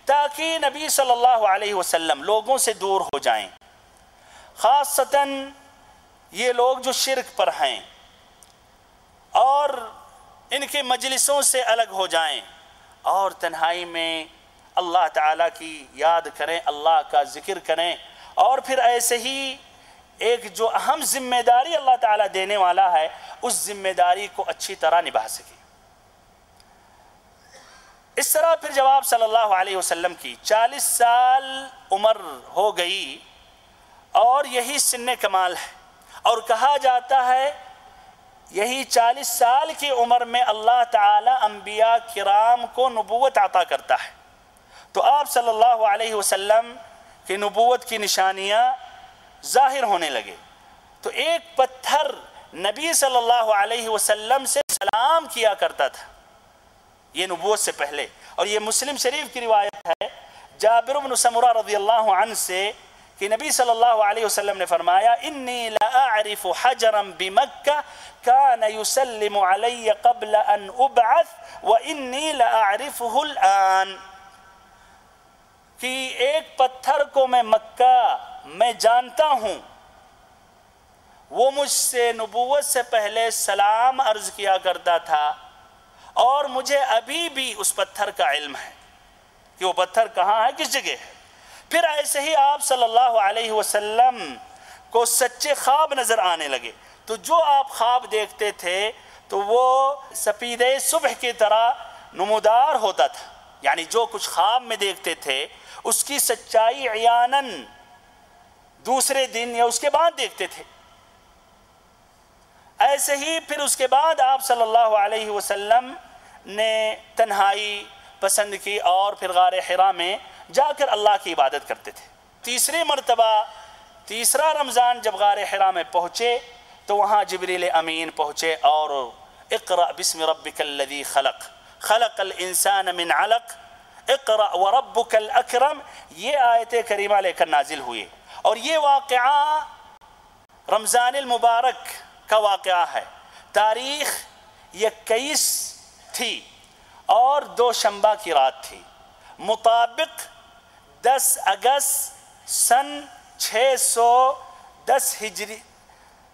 تاکہ نبی صلی اللہ علیہ وسلم لوگوں سے دور ہو جائیں، خاصتاً یہ لوگ جو شرک پر ہیں، اور ان کے مجلسوں سے الگ ہو جائیں اور تنہائی میں اللہ تعالیٰ کی یاد کریں، اللہ کا ذکر کریں، اور پھر ایسے ہی ایک جو اہم ذمہ داری اللہ تعالیٰ دینے والا ہے اس ذمہ داری کو اچھی طرح نبھا سکیں۔ اس طرح پھر جب آپ صلی اللہ علیہ وسلم کی 40 سال عمر ہو گئی اور یہی سن کمال ہے، اور کہا جاتا ہے یہی 40 سال کی عمر میں اللہ تعالیٰ انبیاء کرام کو نبوت عطا کرتا ہے، تو آپ صلی اللہ علیہ وسلم کی نبوت کی نشانیاں ظاہر ہونے لگے۔ تو ایک پتھر نبی صلی اللہ علیہ وسلم سے سلام کیا کرتا تھا، یہ نبوت سے پہلے۔ اور یہ مسلم شریف کی روایت ہے جابر بن سمرہ رضی اللہ عنہ سے کہ نبی صلی اللہ علیہ وسلم نے فرمایا انی لا اعرف حجرا بمکہ کان یسلم علی قبل ان ابعث وانی لا اعرفه الان، کہ ایک پتھر کو میں مکہ میں جانتا ہوں، وہ مجھ سے نبوت سے پہلے سلام عرض کیا کرتا تھا، اور مجھے ابھی بھی اس پتھر کا علم ہے کہ وہ پتھر کہاں ہے، کس جگہ ہے۔ پھر ایسے ہی آپ صلی اللہ علیہ وسلم کو سچے خواب نظر آنے لگے، تو جو آپ خواب دیکھتے تھے تو وہ سپیدے صبح کی طرح نمودار ہوتا تھا، یعنی جو کچھ خواب میں دیکھتے تھے اس کی سچائی عیاناً دوسرے دن یا اس کے بعد دیکھتے تھے۔ ایسے ہی پھر اس کے بعد آپ صلی اللہ علیہ وسلم نے تنہائی پسند کی اور پھر غار حرا میں جا کر اللہ کی عبادت کرتے تھے۔ تیسری مرتبہ، تیسرا رمضان جب غار حرا میں پہنچے تو وہاں جبریل امین پہنچے اور اقرأ بسم ربک الذی خلق خلق الانسان من علق اقرأ وربک الاکرم، یہ آیت کریمہ لے کر نازل ہوئے۔ اور یہ واقعہ رمضان المبارک کا واقعہ ہے، تاریخ 21 تھی اور دوشنبہ کی رات تھی، مطابق 10 اگست سن 610 ہجری،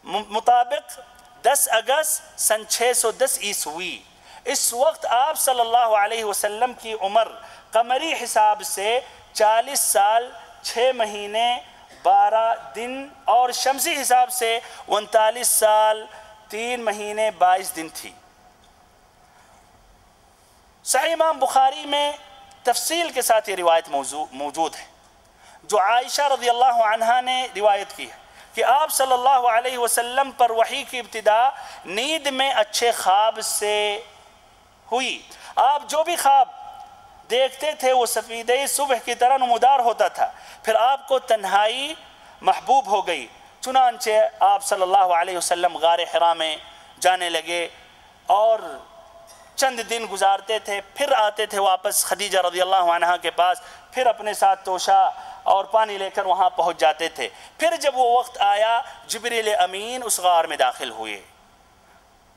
مطابق 10 اگست سن 610 عیسوی۔ اس وقت آپ صلی اللہ علیہ وسلم کی عمر قمری حساب سے 40 سال 6 مہینے 12 دن اور شمسی حساب سے 39 سال 3 مہینے 22 دن تھی۔ صحیح امام بخاری میں تفصیل کے ساتھ یہ روایت موجود ہے جو عائشہ رضی اللہ عنہا نے روایت کی ہے کہ آپ صلی اللہ علیہ وسلم پر وحی کی ابتدا نیند میں اچھے خواب سے ہوئی۔ آپ جو بھی خواب دیکھتے تھے وہ سفیدہ صبح کی طرح نمودار ہوتا تھا۔ پھر آپ کو تنہائی محبوب ہو گئی، چنانچہ آپ صلی اللہ علیہ وسلم غار حرا میں جانے لگے اور چند دن گزارتے تھے، پھر آتے تھے واپس خدیجہ رضی اللہ عنہا کے پاس، پھر اپنے ساتھ توشہ اور پانی لے کر وہاں پہنچ جاتے تھے۔ پھر جب وہ وقت آیا جبریل امین اس غار میں داخل ہوئے۔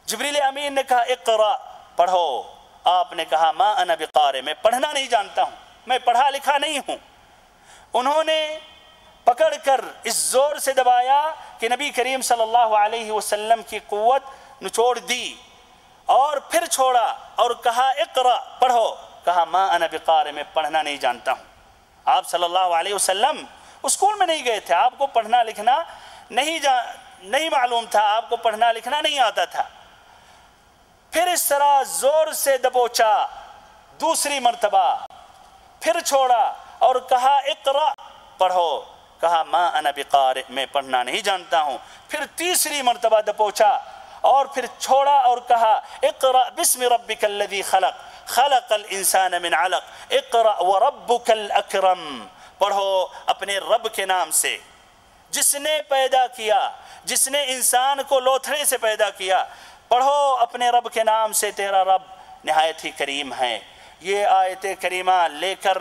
جبریل امین نے کہا اقرأ، پڑھو۔ آپ نے کہا ما انا بقارئ، میں پڑھنا نہیں جانتا ہوں، میں پڑھا لکھا نہیں ہوں۔ انہوں نے پکڑ کر اس زور سے دبایا کہ نبی کریم صلی اللہ علیہ وسلم کی قوت نچوڑ دی، اور پھر چھوڑا اور کہا اقرأ، پڑھو۔ کہا ما انا بقارئ، میں پڑھنا نہیں جانتا ہوں۔ آپ صلی اللہ علیہ وسلم اسکول میں نہیں گئے تھے، آپ کو پڑھنا لکھنا نہیں معلوم تھا، آپ کو پڑھنا لکھنا نہیں آتا تھا۔ پھر اس طرح زور سے دبوچا دوسری مرتبہ، پھر چھوڑا اور کہا اقرأ، پڑھو۔ کہا ما انا بقارئ، میں پڑھنا نہیں جانتا ہوں۔ پھر تیسری مرتبہ دبوچا اور پھر چھوڑا اور کہا اقرأ بسم ربک الذی خلق خلق الانسان من علق اقرأ وربک الاکرم، پڑھو اپنے رب کے نام سے جس نے پیدا کیا، جس نے انسان کو لوتھڑے سے پیدا کیا، پڑھو اپنے رب کے نام سے، تیرا رب نہایت ہی کریم ہے۔ یہ آیت کریمہ لے کر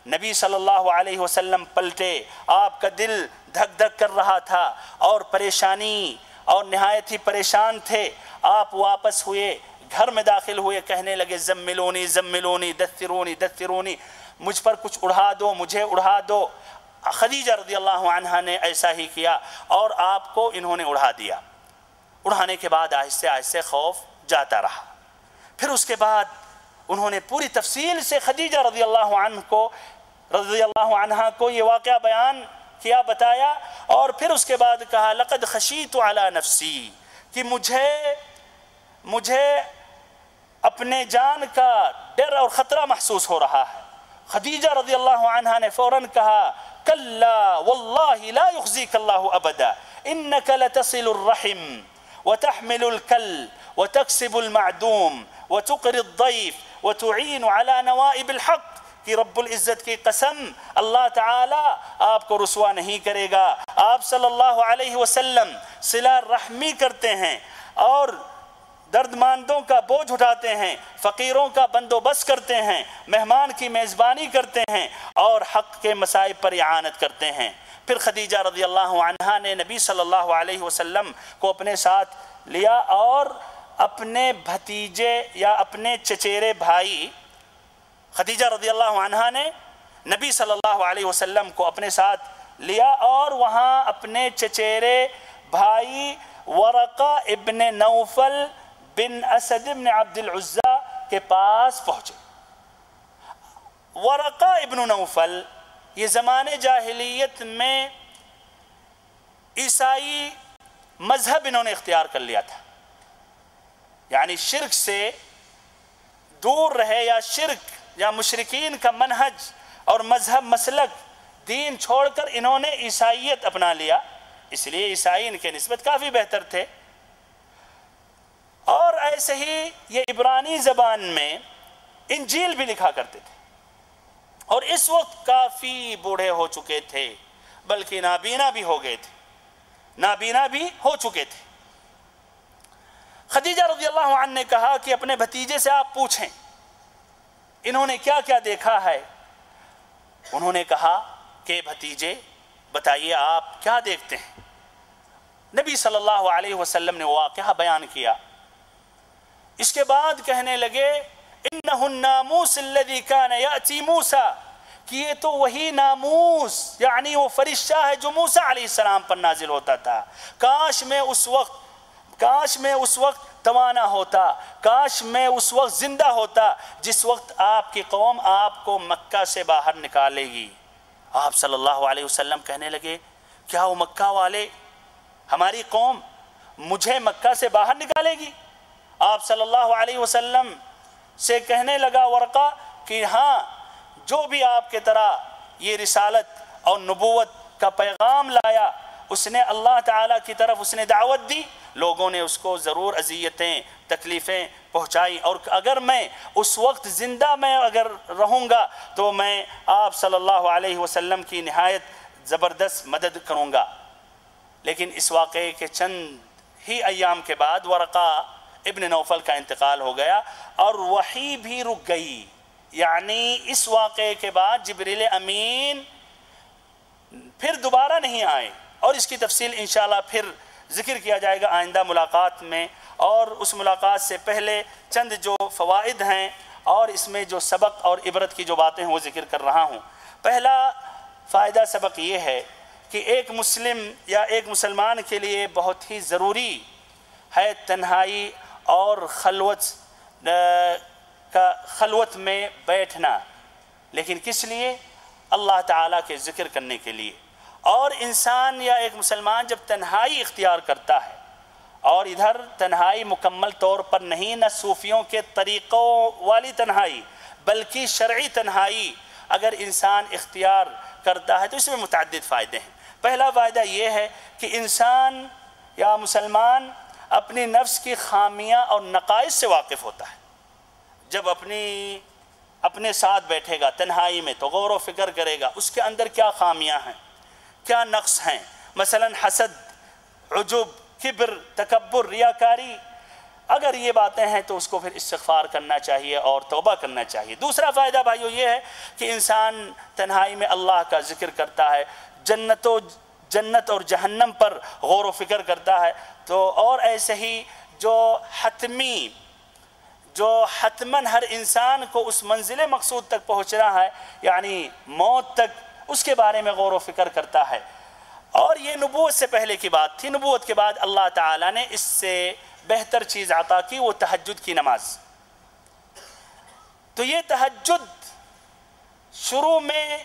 نبی صلی اللہ علیہ وسلم پلٹے، آپ کا دل دھک دھک کر رہا تھا اور پریشانی اور نہایت ہی پریشان تھے۔ آپ واپس ہوئے، گھر میں داخل ہوئے، کہنے لگے زملونی زملونی دثرونی دثرونی، مجھ پر کچھ اڑھا دو، مجھے اڑھا دو۔ خدیجہ رضی اللہ عنہا نے ایسا ہی کیا اور آپ کو انہوں نے اڑھا دیا۔ اڑھانے کے بعد آہستہ آہستہ خوف جاتا رہا۔ پھر اس کے بعد انہوں نے پوری تفصیل سے خدیجہ رضی اللہ عنہا کو یہ واقعہ بیان کیا، بتایا، اور پھر اس کے بعد کہا لقد خشیت علی نفسی، کہ مجھے اپنے جان کا ڈر اور خطرہ محسوس ہو رہا ہے۔ خدیجہ رضی اللہ عنہا نے فوراً کہا کلا واللہ لا یخزیک اللہ ابدا انک لتصل الرحم وتحمل الکل وتکسب المعدوم وتقری الضیف وتعین علی نوائب الحق، کہ رب العزت کی قسم اللہ تعالی آپ کو رسوا نہیں کرے گا۔ آپ صلی اللہ علیہ وسلم صلہ رحمی کرتے ہیں اور دردمندوں کا بوجھ اٹھاتے ہیں، فقیروں کا بندوبست کرتے ہیں، مہمان کی میزبانی کرتے ہیں اور حق کے مصائب پر اعانت کرتے ہیں۔ پھر خدیجہ رضی اللہ عنہا نے نبی صلی اللہ علیہ وسلم کو اپنے ساتھ لیا اور اپنے بھتیجے یا اپنے چچیرے بھائی، خدیجہ رضی اللہ عنہا نے نبی صلی اللہ علیہ وسلم کو اپنے ساتھ لیا اور وہاں اپنے چچیرے بھائی ورقہ ابن نوفل بن اسد بن عبد العزہ کے پاس پہنچے۔ ورقہ ابن نوفل یہ زمانے جاہلیت میں عیسائی مذہب انہوں نے اختیار کر لیا تھا، یعنی شرک سے دور رہے، یا شرک یا مشرکین کا منہج اور مذہب مسلک دین چھوڑ کر انہوں نے عیسائیت اپنا لیا، اس لیے عیسائی ان کے نسبت کافی بہتر تھے۔ اور ایسے ہی یہ عبرانی زبان میں انجیل بھی لکھا کرتے تھے، اور اس وقت کافی بوڑھے ہو چکے تھے، بلکہ نابینا بھی ہو گئے تھے، نابینا بھی ہو چکے تھے۔ خدیجہ رضی اللہ عنہ نے کہا کہ اپنے بھتیجے سے آپ پوچھیں انہوں نے کیا کیا دیکھا ہے۔ انہوں نے کہا کہ بھتیجے بتائیے آپ کیا دیکھتے ہیں۔ نبی صلی اللہ علیہ وسلم نے واقعہ بیان کیا، اس کے بعد کہنے لگے انہ الناموس الذی کان یأتی موسیٰ، کہ یہ تو وہی ناموس یعنی وہ فرشتہ ہے جو موسیٰ علیہ السلام پر نازل ہوتا تھا۔ کاش میں اس وقت توانا ہوتا، کاش میں اس وقت زندہ ہوتا جس وقت آپ کی قوم آپ کو مکہ سے باہر نکالے گی۔ آپ صلی اللہ علیہ وسلم کہنے لگے کیا وہ مکہ والے، ہماری قوم مجھے مکہ سے باہر نکالے گی؟ آپ صلی اللہ علیہ وسلم سے کہنے لگا ورقہ کہ ہاں، جو بھی آپ کے طرح یہ رسالت اور نبوت کا پیغام لایا، اس نے اللہ تعالیٰ کی طرف اس نے دعوت دی، لوگوں نے اس کو ضرور اذیتیں تکلیفیں پہنچائی، اور اگر میں اس وقت زندہ میں اگر رہوں گا تو میں آپ صلی اللہ علیہ وسلم کی نہایت زبردست مدد کروں گا۔ لیکن اس واقعے کے چند ہی ایام کے بعد ورقہ ابن نوفل کا انتقال ہو گیا اور وحی بھی رک گئی، یعنی اس واقعے کے بعد جبریل امین پھر دوبارہ نہیں آئے، اور اس کی تفصیل انشاءاللہ پھر ذکر کیا جائے گا آئندہ ملاقات میں۔ اور اس ملاقات سے پہلے چند جو فوائد ہیں اور اس میں جو سبق اور عبرت کی جو باتیں ہیں وہ ذکر کر رہا ہوں۔ پہلا فائدہ سبق یہ ہے کہ ایک مسلم یا ایک مسلمان کے لیے بہت ہی ضروری ہے تنہائی اور خلوت میں بیٹھنا، لیکن کس لیے؟ اللہ تعالیٰ کے ذکر کرنے کے لیے۔ اور انسان یا ایک مسلمان جب تنہائی اختیار کرتا ہے، اور ادھر تنہائی مکمل طور پر نہیں، نہ صوفیوں کے طریقوں والی تنہائی بلکہ شرعی تنہائی اگر انسان اختیار کرتا ہے تو اس میں متعدد فائدے ہیں۔ پہلا فائدہ یہ ہے کہ انسان یا مسلمان اپنی نفس کی خامیاں اور نقائص سے واقف ہوتا ہے. جب اپنے ساتھ بیٹھے گا تنہائی میں تو غور و فکر کرے گا اس کے اندر کیا خامیاں ہیں، کیا نقص ہیں. مثلا حسد، عجب، کبر، تکبر، ریاکاری، اگر یہ باتیں ہیں تو اس کو پھر استغفار کرنا چاہیے اور توبہ کرنا چاہیے. دوسرا فائدہ بھائیو یہ ہے کہ انسان تنہائی میں اللہ کا ذکر کرتا ہے، جنت اور جہنم پر غور و فکر کرتا ہے. تو اور ایسے ہی جو حتماً ہر انسان کو اس منزل مقصود تک پہنچنا ہے، یعنی موت تک، اس کے بارے میں غور و فکر کرتا ہے. اور یہ نبوت سے پہلے کی بات تھی. نبوت کے بعد اللہ تعالیٰ نے اس سے بہتر چیز عطا کی، وہ تہجد کی نماز. تو یہ تہجد شروع میں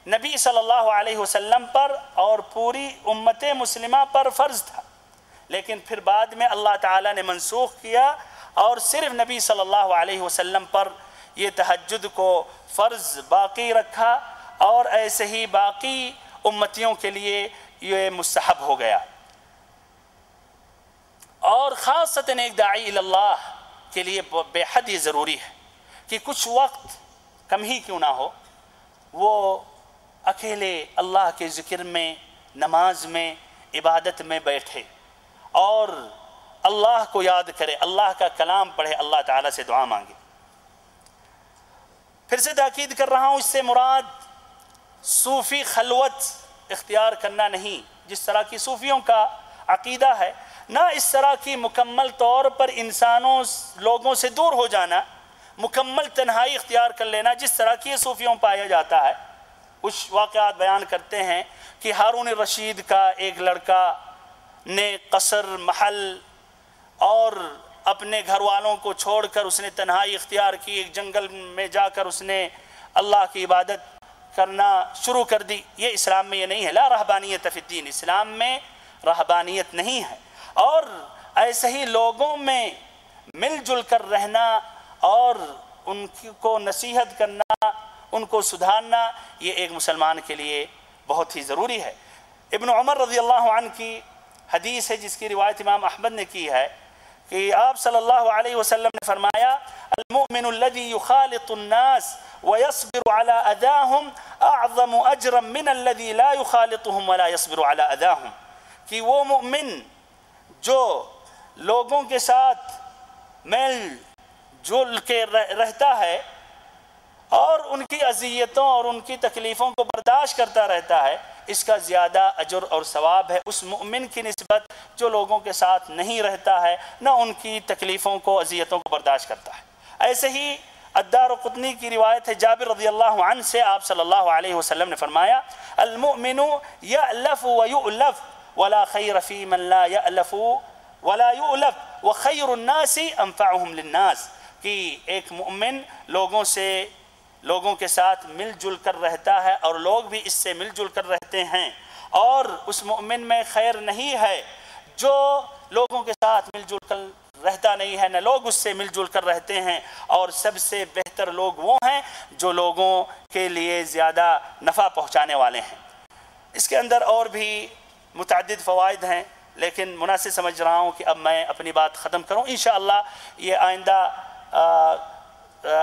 نبی صلی اللہ علیہ وسلم پر اور پوری امت مسلمہ پر فرض تھا، لیکن پھر بعد میں اللہ تعالیٰ نے منسوخ کیا اور صرف نبی صلی اللہ علیہ وسلم پر یہ تہجد کو فرض باقی رکھا، اور ایسے ہی باقی امتیوں کے لیے یہ مستحب ہو گیا. اور خاصتاً ایک داعی اللہ کے لیے بے حد یہ ضروری ہے کہ کچھ وقت کم ہی کیوں نہ ہو وہ اکیلے اللہ کے ذکر میں، نماز میں، عبادت میں بیٹھے اور اللہ کو یاد کرے، اللہ کا کلام پڑھے، اللہ تعالیٰ سے دعا مانگے. پھر سے تاکید کر رہا ہوں، اس سے مراد صوفی خلوت اختیار کرنا نہیں جس طرح کی صوفیوں کا عقیدہ ہے، نہ اس طرح کی مکمل طور پر لوگوں سے دور ہو جانا، مکمل تنہائی اختیار کر لینا جس طرح کی صوفیوں پایا جاتا ہے. کچھ واقعات بیان کرتے ہیں کہ ہارون رشید کا ایک لڑکا نے قصر، محل اور اپنے گھر والوں کو چھوڑ کر اس نے تنہائی اختیار کی، ایک جنگل میں جا کر اس نے اللہ کی عبادت کرنا شروع کر دی. یہ اسلام میں یہ نہیں ہے. لا رہبانیت فی الدین، اسلام میں رہبانیت نہیں ہے. اور ایسے ہی لوگوں میں مل جل کر رہنا اور ان کو نصیحت کرنا، ان کو سدھارنا، یہ ایک مسلمان کے لیے بہت ہی ضروری ہے. ابن عمر رضی اللہ عنہ کی حدیث ہے جس کی روایت امام احمد نے کی ہے کہ آپ صلی اللہ علیہ وسلم نے فرمایا، المؤمن الذي يخالط الناس ويصبر على أذاهم أعظم أجرا من الذي لا يخالطهم ولا يصبر على أذاهم. کہ وہ مؤمن جو لوگوں کے ساتھ مل جل کے رہتا ہے اور ان کی اذیتوں اور ان کی تکلیفوں کو برداشت کرتا رہتا ہے، اس کا زیادہ اجر اور ثواب ہے اس مؤمن کی نسبت جو لوگوں کے ساتھ نہیں رہتا ہے، نہ ان کی تکلیفوں کو، اذیتوں کو برداشت کرتا ہے. ایسے ہی الدارقطنی کی روایت ہے جابر رضی اللہ عنہ سے، آپ صلی اللہ علیہ وسلم نے فرمایا، المؤمن یألف ویؤلف ولا خیر فی من لا یألف ولا یؤلف وخیر الناس انفعهم للناس. کہ ایک مؤمن لوگوں کے ساتھ مل جل کر رہتا ہے اور لوگ بھی اس سے مل جل کر رہتے ہیں، اور اس مؤمن میں خیر نہیں ہے جو لوگوں کے ساتھ مل جل کر رہتا نہیں ہے، نہ لوگ اس سے مل جل کر رہتے ہیں. اور سب سے بہتر لوگ وہ ہیں جو لوگوں کے لیے زیادہ نفع پہنچانے والے ہیں. اس کے اندر اور بھی متعدد فوائد ہیں، لیکن مناسب سمجھ رہا ہوں کہ اب میں اپنی بات ختم کروں. انشاءاللہ یہ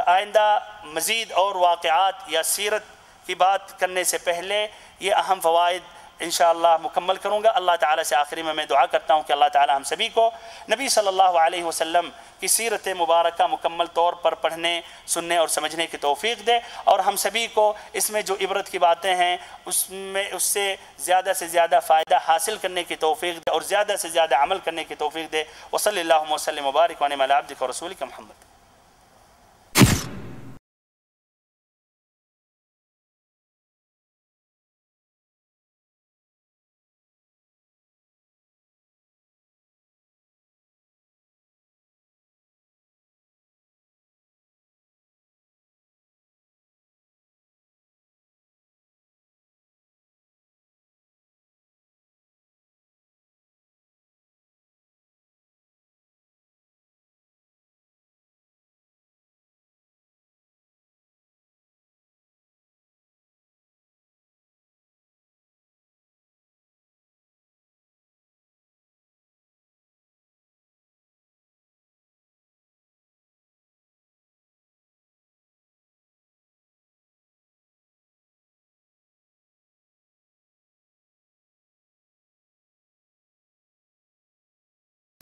آئندہ مزید اور واقعات یا سیرت کی بات کرنے سے پہلے یہ اہم فوائد انشاءاللہ مکمل کروں گا. اللہ تعالیٰ سے آخری میں دعا کرتا ہوں کہ اللہ تعالیٰ ہم سبھی کو نبی صلی اللہ علیہ وسلم کی سیرت مبارکہ مکمل طور پر پڑھنے، سننے اور سمجھنے کی توفیق دے، اور ہم سبھی کو اس میں جو عبرت کی باتیں ہیں اس سے زیادہ فائدہ حاصل کرنے کی توفیق دے اور زیادہ سے زیادہ عمل کرنے کی توفیق دے. وصلی اللہ وسلم وبارک علی عبدک ورسولک محمد.